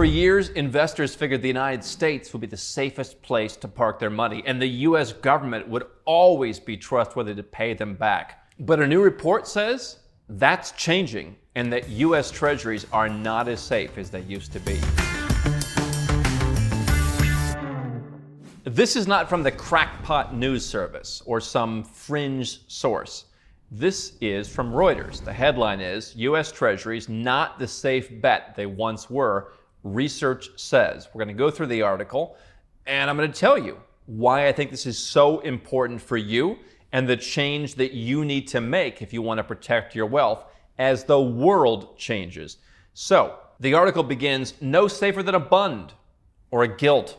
For years, investors figured the United States would be the safest place to park their money, and the US government would always be trustworthy to pay them back. But a new report says that's changing, and that US Treasuries are not as safe as they used to be. This is not from the crackpot news service or some fringe source. This is from Reuters. The headline is, US Treasuries not the safe bet they once were, research says. We're going to go through the article, and I'm going to tell you why I think this is so important for you and the change that you need to make if you want to protect your wealth as the world changes. So, the article begins, no safer than a bund or a gilt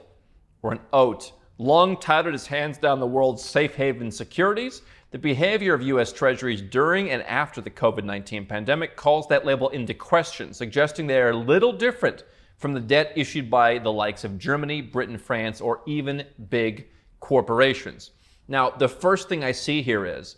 or an oat. Long touted as hands down the world's safe haven securities, the behavior of US Treasuries during and after the COVID-19 pandemic calls that label into question, suggesting they are little different from the debt issued by the likes of Germany, Britain, France, or even big corporations. Now, the first thing I see here is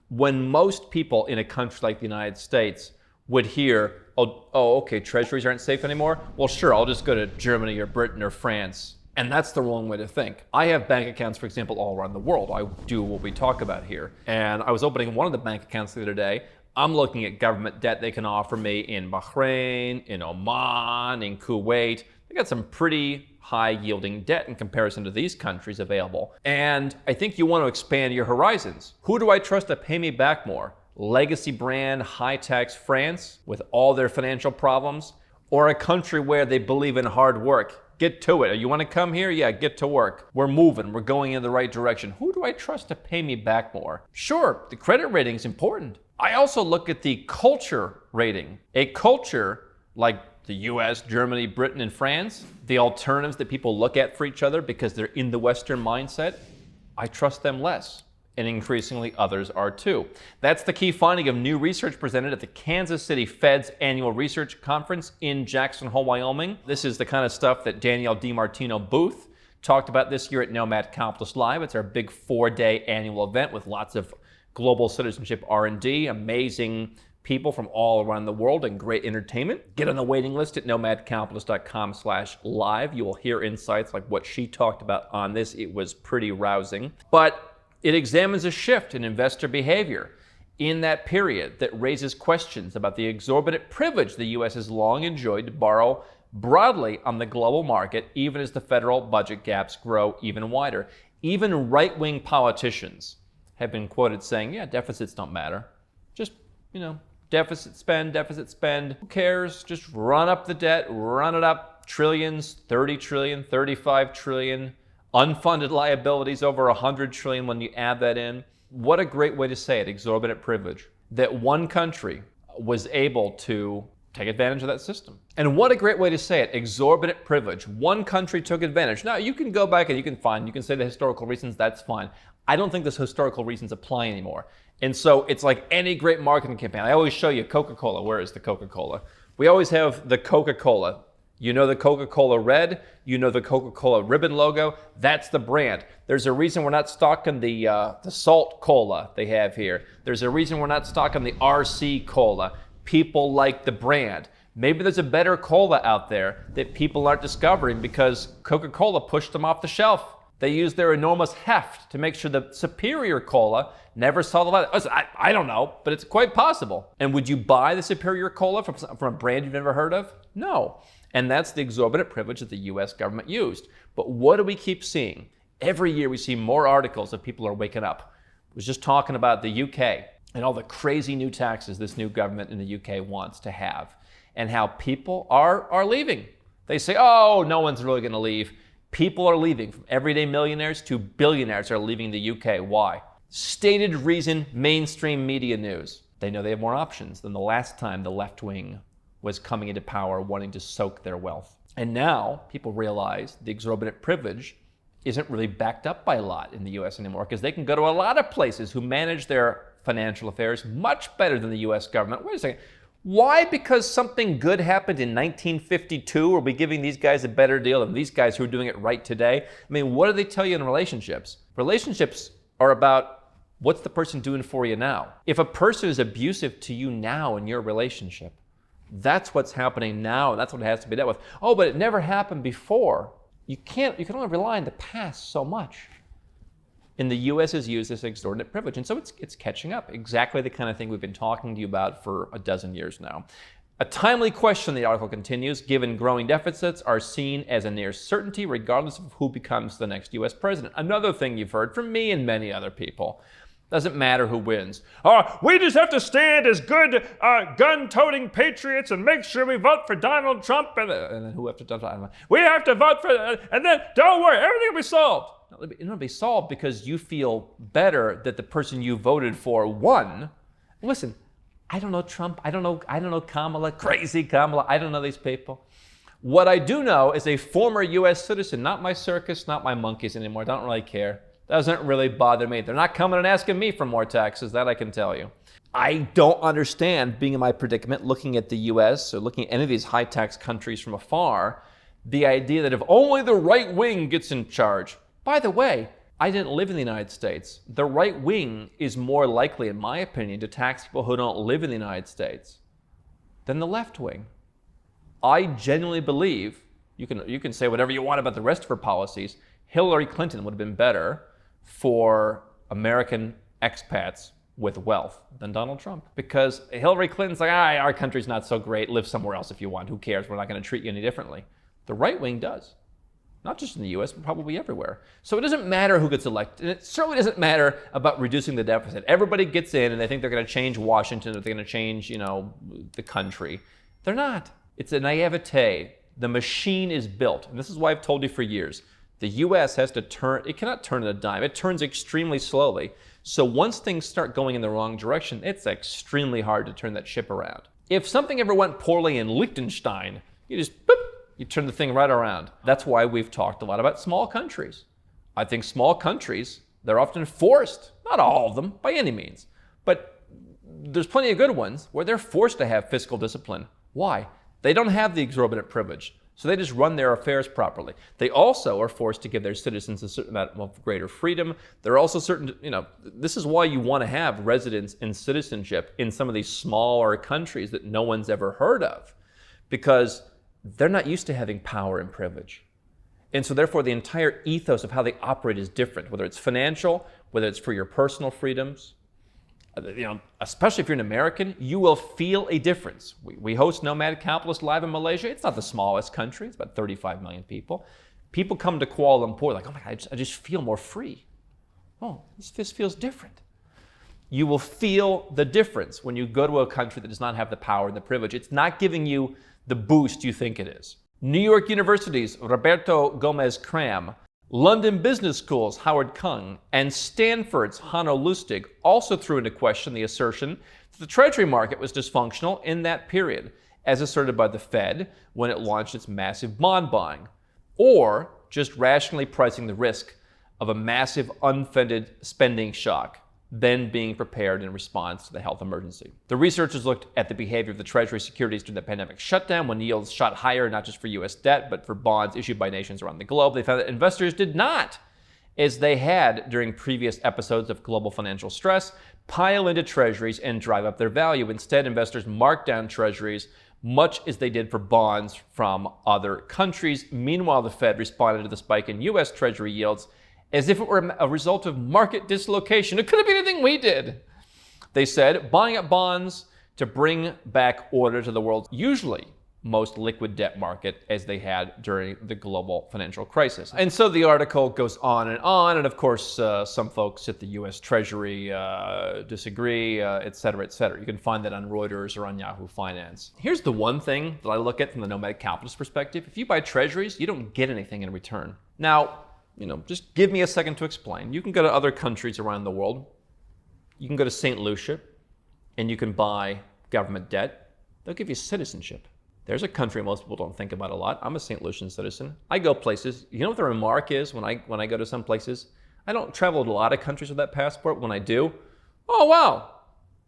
when most people in a country like the United States would hear, okay, Treasuries aren't safe anymore? Well, sure, I'll just go to Germany or Britain or France. And that's the wrong way to think. I have bank accounts, for example, all around the world. I do what we talk about here. And I was opening one of the bank accounts the other day. I'm looking at government debt they can offer me in Bahrain, in Oman, in Kuwait. They got some pretty high yielding debt in comparison to these countries available. And I think you want to expand your horizons. Who do I trust to pay me back more? Legacy brand, high tax France with all their financial problems? Or a country where they believe in hard work? Get to it. You want to come here? Yeah, get to work. We're moving. We're going in the right direction. Who do I trust to pay me back more? Sure, the credit rating is important. I also look at the culture rating. A culture like the US, Germany, Britain, and France, the alternatives that people look at for each other because they're in the Western mindset, I trust them less. And increasingly others are too. That's the key finding of new research presented at the Kansas City Fed's annual research conference in Jackson Hole, Wyoming. This is the kind of stuff that Danielle DiMartino Booth talked about this year at Nomad Capitalist Live. It's our big 4-day annual event with lots of global citizenship R&D, amazing people from all around the world, and great entertainment. Get on the waiting list at nomadcapitalist.com/live. You will hear insights like what she talked about on this. It was pretty rousing. But it examines a shift in investor behavior in that period that raises questions about the exorbitant privilege the U.S. has long enjoyed to borrow broadly on the global market, even as the federal budget gaps grow even wider. Even right-wing politicians have been quoted saying, yeah, deficits don't matter. Just, deficit spend. Who cares? Just run up the debt, run it up. Trillions, 30 trillion, 35 trillion. Unfunded liabilities over 100 trillion when you add that in. What a great way to say it, exorbitant privilege. That one country was able to take advantage of that system. And what a great way to say it, exorbitant privilege. One country took advantage. Now, you can go back and you can say the historical reasons, that's fine. I don't think those historical reasons apply anymore. And so it's like any great marketing campaign. I always show you Coca-Cola. Where is the Coca-Cola? We always have the Coca-Cola. You know the Coca-Cola red, you know the Coca-Cola ribbon logo, that's the brand. There's a reason we're not stocking the salt cola they have here. There's a reason we're not stocking the RC cola. People like the brand. Maybe there's a better cola out there that people aren't discovering because Coca-Cola pushed them off the shelf. They used their enormous heft to make sure the superior cola never saw the light. I don't know, but it's quite possible. And would you buy the superior cola from a brand you've never heard of? No. And that's the exorbitant privilege that the US government used. But what do we keep seeing? Every year we see more articles of people are waking up. I was just talking about the UK and all the crazy new taxes this new government in the UK wants to have and how people are leaving. They say, oh, no one's really going to leave. People are leaving. From everyday millionaires to billionaires are leaving the UK. Why? Stated reason, mainstream media news. They know they have more options than the last time the left wing was coming into power wanting to soak their wealth. And now people realize the exorbitant privilege isn't really backed up by a lot in the US anymore because they can go to a lot of places who manage their financial affairs much better than the US government. Wait a second. Why? Because something good happened in 1952 are we giving these guys a better deal than these guys who are doing it right today? I mean, what do they tell you in relationships? Relationships are about what's the person doing for you now. If a person is abusive to you now in your relationship, That's what's happening now, and that's what has to be dealt with. Oh, but it never happened before. You can only rely on the past so much. And the U.S. has used this exorbitant privilege, and so it's catching up. Exactly the kind of thing we've been talking to you about for a dozen years now. A timely question, the article continues, given growing deficits are seen as a near certainty regardless of who becomes the next U.S. president. Another thing you've heard from me and many other people. Doesn't matter who wins. We just have to stand as good gun-toting patriots and make sure we vote for Donald Trump. And then who have to Donald Trump? We have to vote for, and then don't worry, everything will be solved. It'll be solved because you feel better that the person you voted for won. Listen, I don't know Trump. I don't know Kamala, crazy Kamala. I don't know these people. What I do know is a former U.S. citizen, not my circus, not my monkeys anymore. I don't really care. Doesn't really bother me. They're not coming and asking me for more taxes, that I can tell you. I don't understand, being in my predicament, looking at the U.S. or looking at any of these high-tax countries from afar, the idea that if only the right wing gets in charge. By the way, I didn't live in the United States. The right wing is more likely, in my opinion, to tax people who don't live in the United States than the left wing. I genuinely believe, you can say whatever you want about the rest of her policies, Hillary Clinton would have been better for American expats with wealth than Donald Trump. Because Hillary Clinton's like, our country's not so great, live somewhere else if you want, who cares, we're not going to treat you any differently. The right wing does. Not just in the US, but probably everywhere. So it doesn't matter who gets elected. And it certainly doesn't matter about reducing the deficit. Everybody gets in and they think they're going to change Washington, or they're going to change, the country. They're not. It's a naivete. The machine is built. And this is why I've told you for years. The U.S. has to turn, it cannot turn on a dime. It turns extremely slowly. So once things start going in the wrong direction, it's extremely hard to turn that ship around. If something ever went poorly in Liechtenstein, you just, boop, you turn the thing right around. That's why we've talked a lot about small countries. I think small countries, they're often forced, not all of them by any means, but there's plenty of good ones where they're forced to have fiscal discipline. Why? They don't have the exorbitant privilege. So they just run their affairs properly. They also are forced to give their citizens a certain amount of greater freedom. There are also certain, this is why you want to have residence and citizenship in some of these smaller countries that no one's ever heard of, because they're not used to having power and privilege. And so therefore the entire ethos of how they operate is different, whether it's financial, whether it's for your personal freedoms. Especially if you're an American, you will feel a difference. We host Nomad Capitalist live in Malaysia. It's not the smallest country. It's about 35 million people. People come to Kuala Lumpur like, oh my God, I just feel more free. Oh, this feels different. You will feel the difference when you go to a country that does not have the power and the privilege. It's not giving you the boost you think it is. New York University's Roberto Gomez Cram, London Business School's Howard Kung, and Stanford's Hanno Lustig also threw into question the assertion that the Treasury market was dysfunctional in that period, as asserted by the Fed when it launched its massive bond buying, or just rationally pricing the risk of a massive unfunded spending shock, then being prepared in response to the health emergency. The researchers looked at the behavior of the Treasury securities during the pandemic shutdown, when yields shot higher not just for U.S. debt, but for bonds issued by nations around the globe. They found that investors did not, as they had during previous episodes of global financial stress, pile into Treasuries and drive up their value. Instead, investors marked down Treasuries much as they did for bonds from other countries. Meanwhile, the Fed responded to the spike in U.S. Treasury yields as if it were a result of market dislocation. It could have been anything we did. They said, buying up bonds to bring back order to the world's usually most liquid debt market, as they had during the global financial crisis. And so the article goes on, and of course, some folks at the U.S. Treasury disagree, et cetera, et cetera. You can find that on Reuters or on Yahoo Finance. Here's the one thing that I look at from the Nomad Capitalist perspective. If you buy Treasuries, you don't get anything in return. Now, just give me a second to explain. You can go to other countries around the world. You can go to St. Lucia, and you can buy government debt. They'll give you citizenship. There's a country most people don't think about a lot. I'm a St. Lucian citizen. I go places. You know what the remark is when I go to some places? I don't travel to a lot of countries with that passport. When I do, oh wow,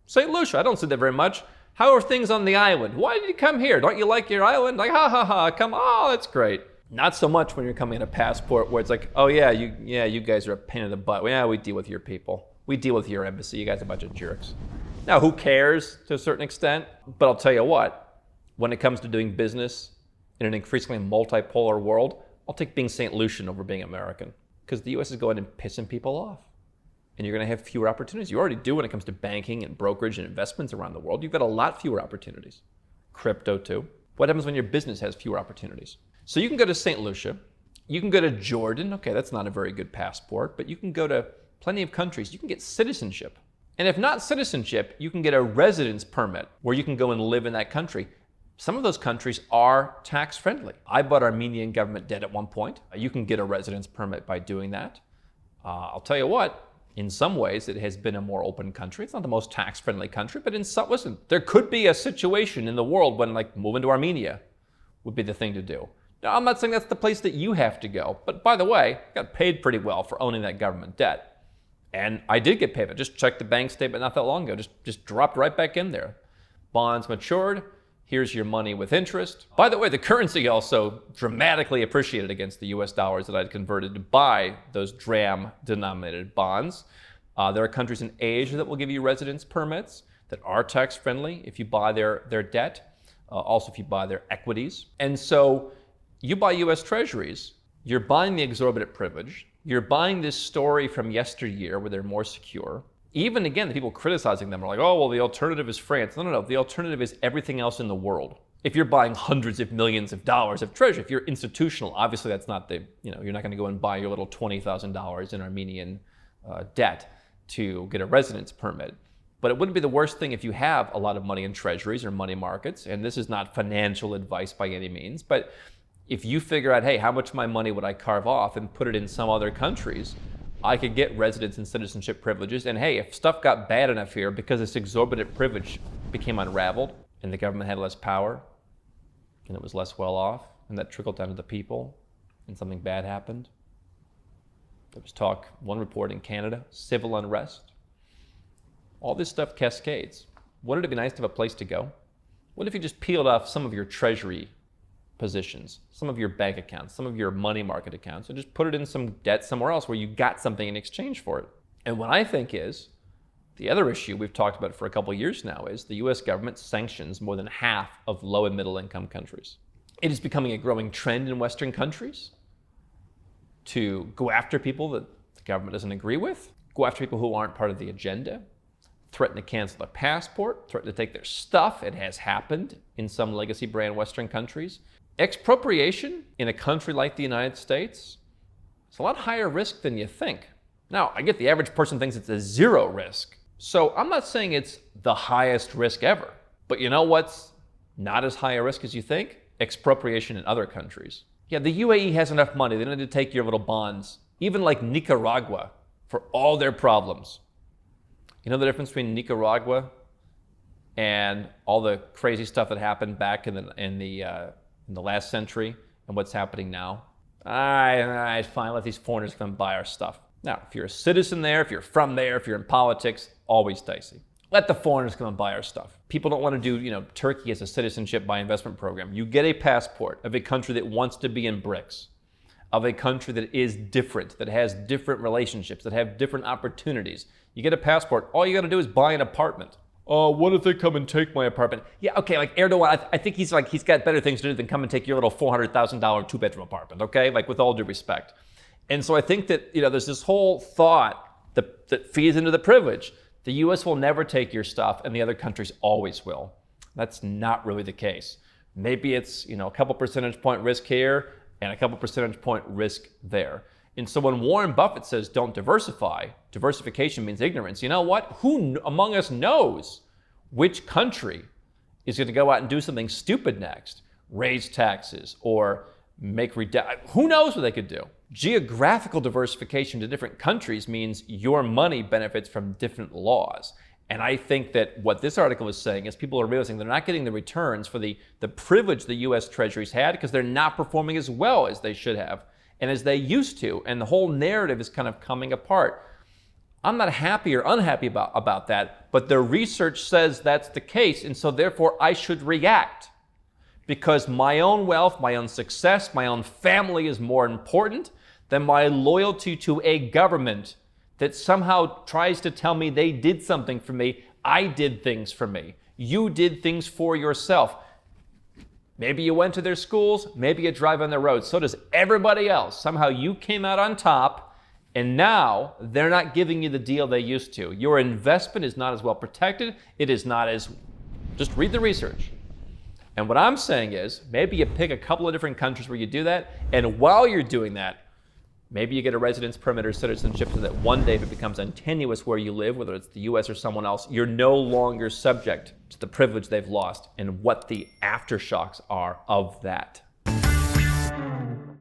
St. Lucia, I don't see that very much. How are things on the island? Why did you come here? Don't you like your island? Like, ha ha ha, come, oh, that's great. Not so much when you're coming in a passport where it's like, oh yeah, you guys are a pain in the butt. Yeah, we deal with your people. We deal with your embassy. You guys are a bunch of jerks. Now, who cares to a certain extent? But I'll tell you what, when it comes to doing business in an increasingly multipolar world, I'll take being St. Lucian over being American, because the US is going and pissing people off. And you're going to have fewer opportunities. You already do when it comes to banking and brokerage and investments around the world. You've got a lot fewer opportunities. Crypto too. What happens when your business has fewer opportunities? So you can go to St. Lucia. You can go to Jordan. Okay, that's not a very good passport, but you can go to plenty of countries. You can get citizenship. And if not citizenship, you can get a residence permit where you can go and live in that country. Some of those countries are tax friendly. I bought Armenian government debt at one point. You can get a residence permit by doing that. I'll tell you what, in some ways, it has been a more open country. It's not the most tax-friendly country, but listen, there could be a situation in the world when, like, moving to Armenia would be the thing to do. Now, I'm not saying that's the place that you have to go, but by the way, I got paid pretty well for owning that government debt. And I did get paid. I just checked the bank statement not that long ago, just dropped right back in there. Bonds matured. Here's your money with interest. By the way, the currency also dramatically appreciated against the US dollars that I'd converted to buy those DRAM-denominated bonds. There are countries in Asia that will give you residence permits that are tax-friendly if you buy their debt, also if you buy their equities. And so you buy US Treasuries, you're buying the exorbitant privilege, you're buying this story from yesteryear where they're more secure. Even again, the people criticizing them are like, oh, well, the alternative is France. No. The alternative is everything else in the world. If you're buying hundreds of millions of dollars of treasury, if you're institutional, obviously that's not you're not going to go and buy your little $20,000 in Armenian debt to get a residence permit. But it wouldn't be the worst thing if you have a lot of money in treasuries or money markets. And this is not financial advice by any means. But if you figure out, hey, how much of my money would I carve off and put it in some other countries, I could get residence and citizenship privileges. And hey, if stuff got bad enough here because this exorbitant privilege became unraveled and the government had less power and it was less well off and that trickled down to the people and something bad happened. There was talk, one report in Canada, civil unrest. All this stuff cascades. Wouldn't it be nice to have a place to go? What if you just peeled off some of your treasury positions, some of your bank accounts, some of your money market accounts, and just put it in some debt somewhere else where you got something in exchange for it? And what I think is, the other issue we've talked about for a couple of years now is the US government sanctions more than half of low and middle income countries. It is becoming a growing trend in Western countries to go after people that the government doesn't agree with, go after people who aren't part of the agenda, threaten to cancel their passport, threaten to take their stuff. It has happened in some legacy brand Western countries. Expropriation in a country like the United States, it's a lot higher risk than you think. Now, I get the average person thinks it's a zero risk. So I'm not saying it's the highest risk ever. But you know what's not as high a risk as you think? Expropriation in other countries. Yeah, the UAE has enough money. They don't need to take your little bonds. Even like Nicaragua, for all their problems. You know the difference between Nicaragua and all the crazy stuff that happened back in the last century and what's happening now? All right, fine, let these foreigners come buy our stuff. Now, if you're a citizen there, if you're from there, if you're in politics, always dicey. Let the foreigners come and buy our stuff. People don't want to do, Turkey as a citizenship by investment program. You get a passport of a country that wants to be in BRICS, of a country that is different, that has different relationships, that have different opportunities. You get a passport, all you got to do is buy an apartment. Oh, what if they come and take my apartment? Yeah, okay, like Erdogan, I think he's got better things to do than come and take your little $400,000 two-bedroom apartment, okay? Like, with all due respect. And so I think that, there's this whole thought that feeds into the privilege. The US will never take your stuff and the other countries always will. That's not really the case. Maybe it's, a couple percentage point risk here and a couple percentage point risk there. And so when Warren Buffett says don't diversify, diversification means ignorance. You know what? Who among us knows which country is going to go out and do something stupid next? Raise taxes or who knows what they could do? Geographical diversification to different countries means your money benefits from different laws. And I think that what this article is saying is people are realizing they're not getting the returns for the privilege the US Treasuries had because they're not performing as well as they should have and as they used to. And the whole narrative is kind of coming apart. I'm not happy or unhappy about that, but the research says that's the case. And so therefore I should react because my own wealth, my own success, my own family is more important than my loyalty to a government that somehow tries to tell me they did something for me. I did things for me. You did things for yourself. Maybe you went to their schools, maybe you drive on their roads. So does everybody else. Somehow you came out on top, and now they're not giving you the deal they used to. Your investment is not as well protected. It is not as, just read the research. And what I'm saying is, maybe you pick a couple of different countries where you do that, and while you're doing that, maybe you get a residence permit or citizenship so that one day if it becomes untenuous where you live, whether it's the US or someone else, you're no longer subject to the privilege they've lost and what the aftershocks are of that.